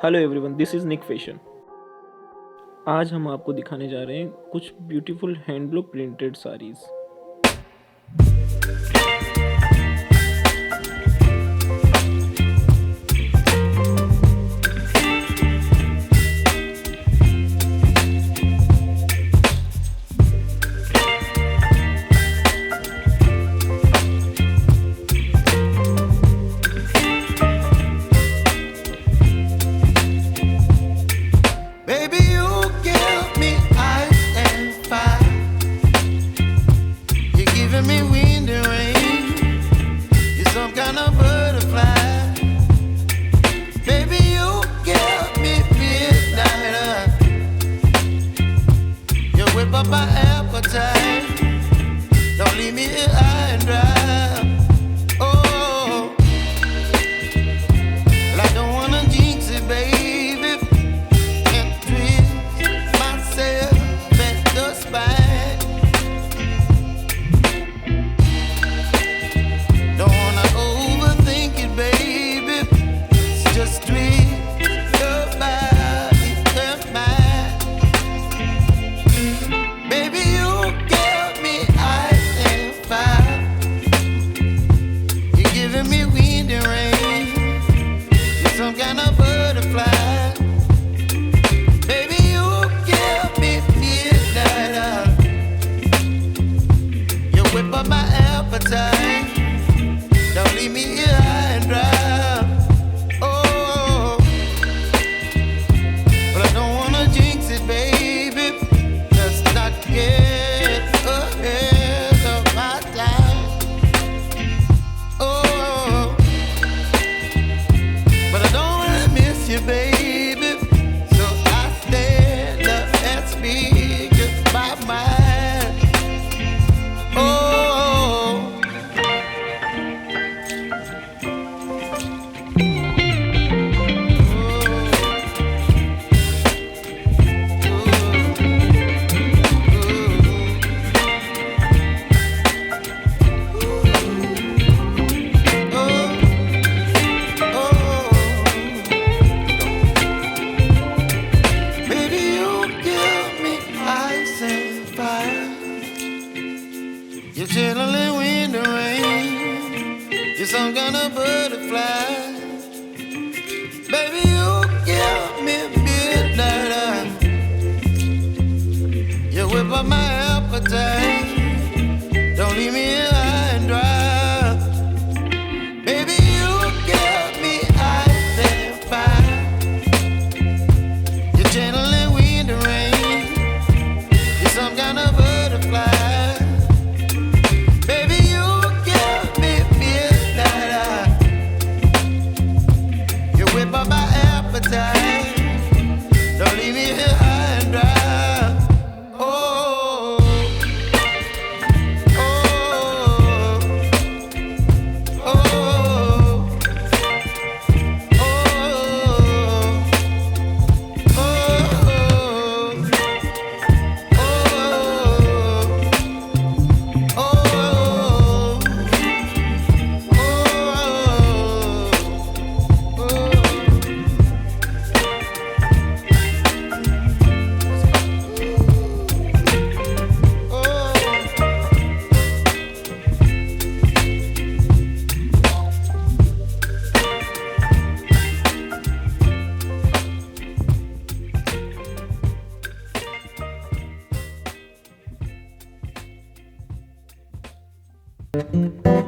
Hello everyone, this is Nick Fashion. आज हम आपको दिखाने जा रहे हैं कुछ beautiful handloom printed saris. Baby, you give me ice and fire. You're giving me wind and rain. You're some kind of butterfly. Baby, you give me midnight. You whip up my appetite. Don't leave me here high and dry. Oh, well, I don't wanna jinx it, baby. Don't leave me here high and dry. Oh, but I don't wanna jinx it, baby. Let's not get ahead of my time. Oh, but I don't wanna miss you, baby. So I stand up and speak just my mind. Oh. You're chilling wind and rain. You're some kind of butterfly. Baby, you give me midnight. You whip up my appetite. Don't leave me here high and dry. Baby, you give me ice and fire. You're channeling wind and rain. You're some kind of butterfly. Don't leave me here high and dry. Oh, oh, oh, oh, Thank you.